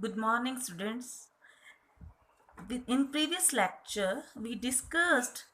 Good morning, students. In previous lecture, we discussed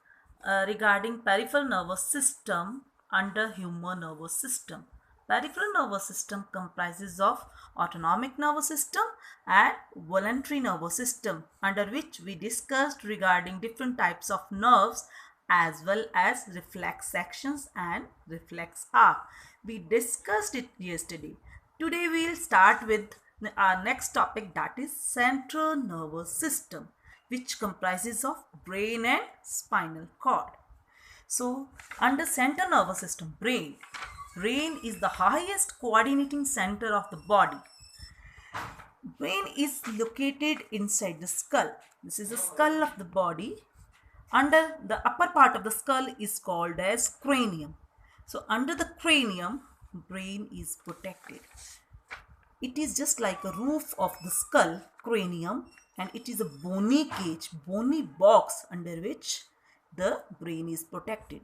regarding peripheral nervous system under human nervous system. Peripheral nervous system comprises of autonomic nervous system and voluntary nervous system, under which we discussed regarding different types of nerves as well as reflex actions and reflex arc. We discussed it yesterday. Today we will start with our next topic, that is central nervous system, which comprises of brain and spinal cord. So under central nervous system, brain is the highest coordinating center of the body. Brain is located inside the skull. This is the skull of the body. Under the upper part of the skull is called as cranium. So under the cranium, brain is protected. It is just like a roof of the skull, cranium, and it is a bony cage, bony box under which the brain is protected.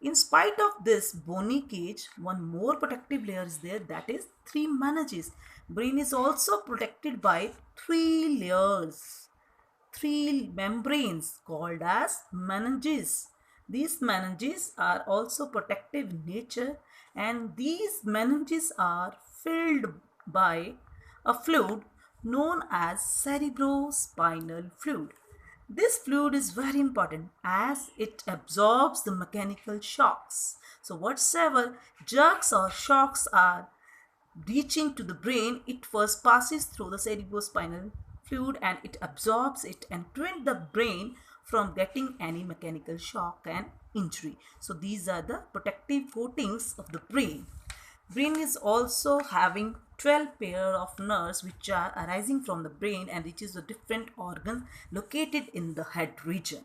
In spite of this bony cage, one more protective layer is there, that is three meninges. Brain is also protected by three layers, three membranes called as meninges. These meninges are also protective in nature, and these meninges are filled by a fluid known as cerebrospinal fluid. This fluid is very important as it absorbs the mechanical shocks. So whatsoever jerks or shocks are reaching to the brain, it first passes through the cerebrospinal fluid and it absorbs it and prevent the brain from getting any mechanical shock and injury. So these are the protective coatings of the brain. Brain is also having 12 pair of nerves which are arising from the brain and which is the different organs located in the head region.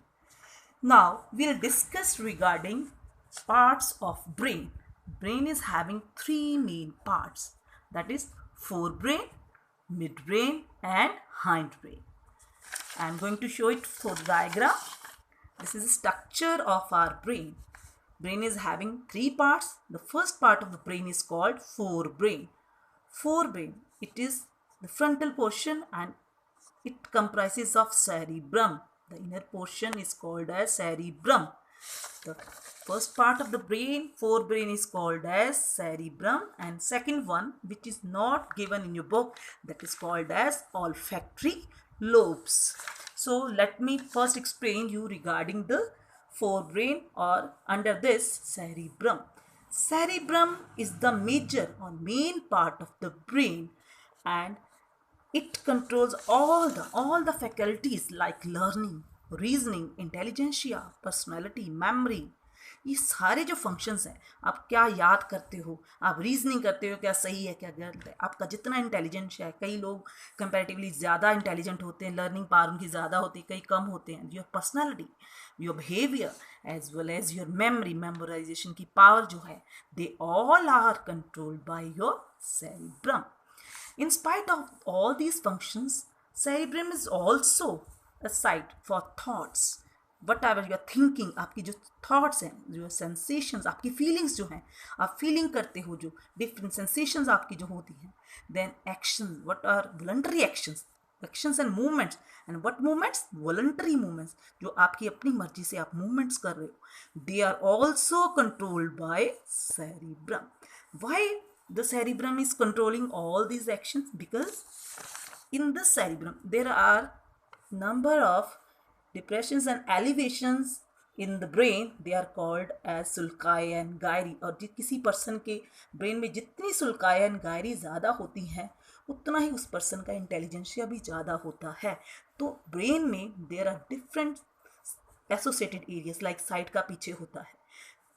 Now we'll discuss regarding parts of brain. Brain is having three main parts, that is forebrain, midbrain and hindbrain. I am going to show it through the diagram. This is the structure of our brain. Brain is having three parts. The first part of the brain is called forebrain. Forebrain, it is the frontal portion and it comprises of cerebrum. The inner portion is called as cerebrum. The first part of the brain, forebrain, is called as cerebrum, and second one, which is not given in your book, that is called as olfactory lobes. So let me first explain you regarding the forebrain or under this cerebrum. Cerebrum is the major or main part of the brain and it controls all the faculties like learning, reasoning, intelligentsia, personality, memory, ये सारे जो functions हैं, आप क्या याद करते हो, आप रीजनिंग करते हो, क्या सही है क्या गलत है, आपका जितना इंटेलिजेंशिया है, कई लोग कंपैरेटिवली ज़्यादा इंटेलिजेंट होते हैं, लर्निंग पावर उनकी ज़्यादा होती है, कई कम होते हैं, your personality, your behaviour as well as your memory, memorisation की पावर जो है, they all are controlled by your cerebrum. In spite of all these functions, cerebrum is also a site for thoughts. Whatever you are thinking, आपकी जो thoughts हैं, जो sensations, आपकी feelings जो हैं, आप feeling करते हो, जो different sensations आपकी जो होती हैं, then actions, what are voluntary actions, actions and movements, and what movements, voluntary movements, जो आपकी अपनी मर्जी से आप movements कर रहे हो, they are also controlled by cerebrum. Why the cerebrum is controlling all these actions? Because in the cerebrum there are number of depressions and elevations in the brain. They are called as sulci and gyri. और किसी person के brain में जितनी sulci and gyri ज़्यादा होती हैं उतना ही उस पर्सन का इंटेलिजेंशिया भी ज़्यादा होता है. तो ब्रेन में there are different associated areas, like sight का पीछे होता है,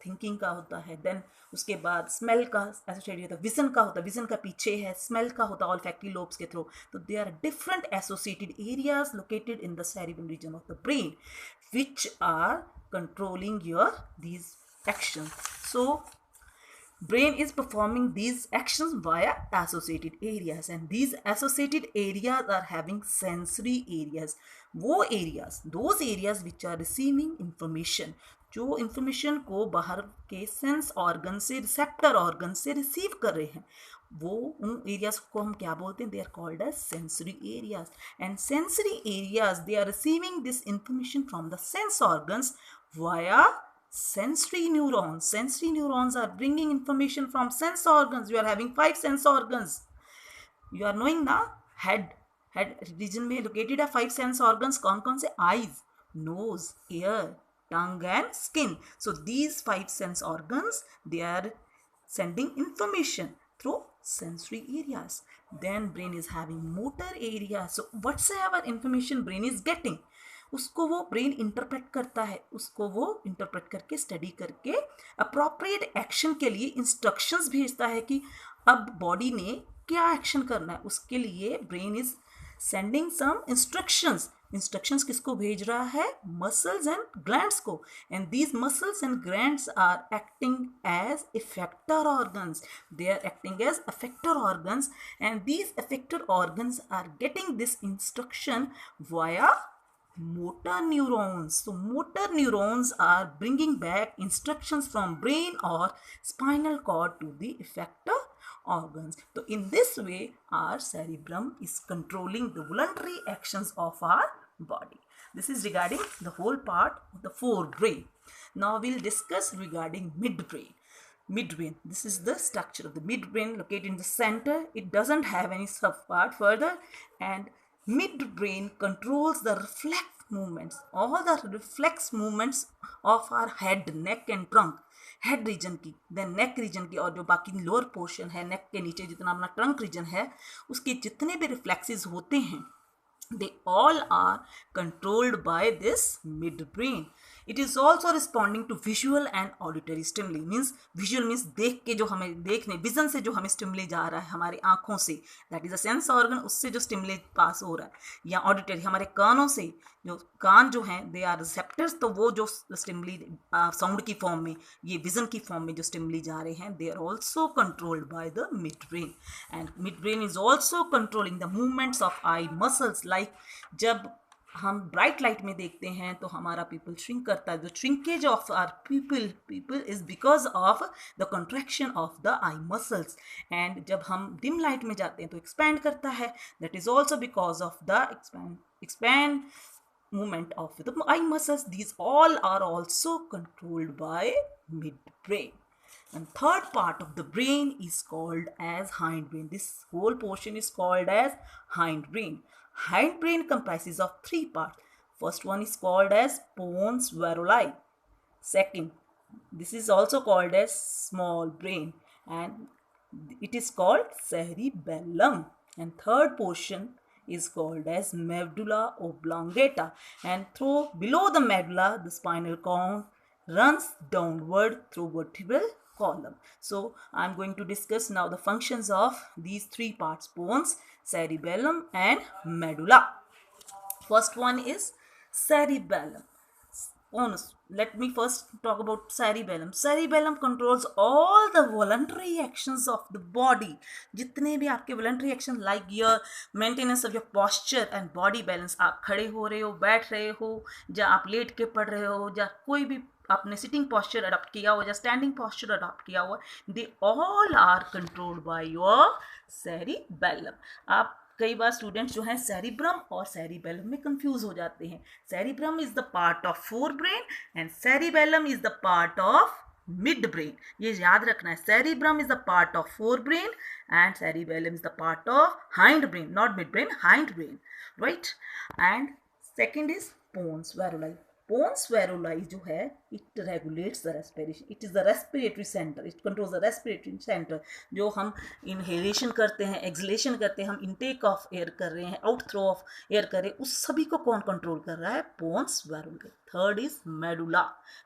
थिंकिंग का होता है, देन उसके बाद स्मेल का एसोसिएटेड होता है, विजन का होता है, विजन का पीछे है, स्मेल का होता है ऑल्फैक्टरी लोब्स के थ्रू. तो they are different associated areas located in the cerebral region of the brain which are controlling your these actions. So brain is performing these actions via associated areas, and these associated areas are having sensory areas. वो areas, those areas which are receiving information, जो information को बाहर के sense organ से, receptor organ से receive कर रहे हैं, वो उन एरियाज को हम क्या बोलते हैं, they are called as sensory areas. And sensory areas, they are receiving this information from the sense organs via sensory neurons. Sensory neurons are bringing information from sense organs. You are having 5 sense organs. You are knowing now, head region में located है 5 sense organs. कौन कौन से? eyes, nose, ear, tongue and skin. So these 5 sense organs, they are sending information through sensory areas. Then brain is having motor area. So whatsoever information brain is getting, उसको वो brain interpret करता है, उसको वो interpret करके study करके appropriate action के लिए इंस्ट्रक्शंस भेजता है कि अब बॉडी ने क्या एक्शन करना है. उसके लिए brain is sending some instructions. Instructions किसको भेज रहा है? मसल्स एंड ग्लैंड्स को. And these muscles and glands are acting as effector organs. They are acting as effector organs, and these effector organs are getting this instruction via motor neurons. So motor neurons are bringing back instructions from brain or spinal cord to the effector organs. So in this way our cerebrum is controlling the voluntary actions of our body. This is regarding the whole part of the forebrain. Now we'll discuss regarding midbrain. Midbrain, this is the structure of the midbrain located in the center. It doesn't have any subpart further, and midbrain controls the reflex movements, all the reflex movements of our head, neck and trunk. Head region की, then neck region की, और जो बाकी lower portion है नेक के नीचे जितना अपना ट्रंक रीजन है, उसके जितने भी रिफ्लेक्सेस होते हैं, they all are controlled by this midbrain. It is also responding to visual and auditory stimuli. Means visual means देख के जो हमें देखने, विजन से जो हमें स्टिमुली जा रहा है हमारी आंखों से, that is a sense organ, उससे जो स्टिमुली पास हो रहा है, या ऑडिटरी हमारे कानों से, जो कान जो हैं दे आर रिसेप्टर्स, तो वो जो स्टिमुली साउंड की फॉर्म में, ये विजन की फॉर्म में जो स्टिमुली जा रहे हैं, they are also controlled by the mid brain. And mid brain is also controlling the movements of eye muscles. Like जब हम ब्राइट लाइट में देखते हैं तो हमारा पीपल श्रिंक करता है. The shrinkage of our pupil is because of the contraction of the eye muscles. And जब हम डिम लाइट में जाते हैं तो एक्सपैंड करता है, that is also because of the expand movement of the eye muscles. These all are also controlled by midbrain. And third part of the brain is called as hindbrain. This whole portion is called as hindbrain. Hindbrain comprises of 3 parts. First one is called as pons varolai. Second, this is also called as small brain, and it is called cerebellum. And third portion is called as medulla oblongata, and through below the medulla the spinal cord runs downward through vertebral column. So I'm going to discuss now the functions of these 3 parts: pons, cerebellum and medulla. First one is cerebellum. Pons, let me first talk about cerebellum. Cerebellum controls all the voluntary actions of the body. जितने भी आपके voluntary action like your maintenance of your posture and body balance, आप खड़े हो रहे हो, बैठ रहे हो, या आप लेट के पढ़ रहे हो, या कोई भी आपने सिटिंग पॉस्चर अडॉप्ट किया हुआ या स्टैंडिंग पॉस्चर अडॉप्ट किया हुआ, they all are controlled by your cerebellum. आप कई बार स्टूडेंट्स जो हैं सेरिब्रम और सेरिबेलम में कंफ्यूज हो जाते हैं. Cerebrum is the part of fore brain and cerebellum is the part of mid brain. ये याद रखना है, cerebrum is the part of fore brain and cerebellum is the part of hind brain, not mid brain, hind brain, right. And second is pons varolii. Pons varolai जो है, it regulates the respiration. It is the respiratory center. It controls the respiratory center. जो हम inhalation करते हैं, exhalation करते हैं, हम intake of air कर रहे हैं, out throw of air कर रहे हैं, उस सभी को कौन कंट्रोल कर रहा है? Pons varolai. Third is medulla.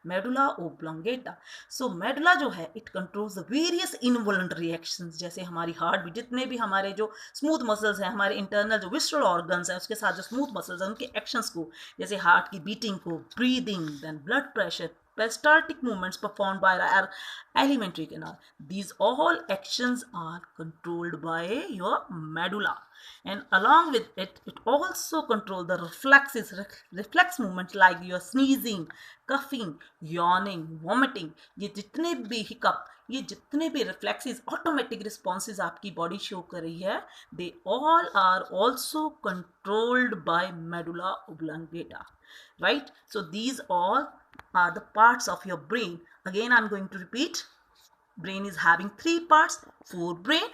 Medulla oblongata. So medulla जो है, it controls the various involuntary actions. जैसे हमारी हार्ट भी, जितने भी हमारे जो स्मूथ मसल्स हैं, हमारे इंटरनल जो विस्ट्रल ऑर्गन्स हैं, उसके साथ जो स्मूथ मसल्स हैं, उनके एक्शंस को, जैसे हार्ट की बीटिंग को, breathing, then blood pressure, peristaltic movements performed by our alimentary canal. These all actions are controlled by your medulla. And along with it, it also controls the reflexes, reflex movements like your sneezing, coughing, yawning, vomiting. ये जितने भी hiccup, ये जितने भी reflexes automatic responses आपकी body show कर रही है, they all are also controlled by medulla oblongata, right? So these all are the parts of your brain. Again, I'm going to repeat. Brain is having three parts: forebrain,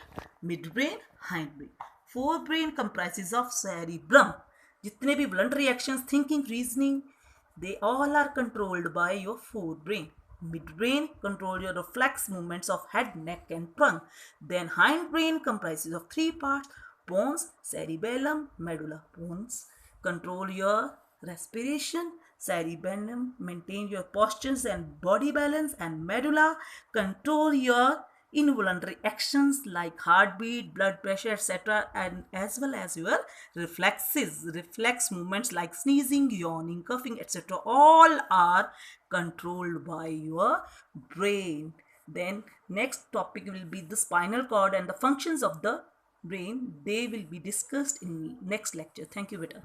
midbrain, hindbrain. Forebrain comprises of cerebrum. जितने भी blunt reactions, thinking, reasoning, they all are controlled by your forebrain. Midbrain control your reflex movements of head, neck, and trunk. Then hindbrain comprises of three parts: pons, cerebellum, medulla. Pons control your respiration, cerebellum maintain your postures and body balance, and medulla control your involuntary actions like heartbeat, blood pressure, etc., and as well as your reflex movements like sneezing, yawning, coughing, etc., all are controlled by your brain. Then next topic will be the spinal cord and the functions of the brain. They will be discussed in next lecture. Thank you, beta.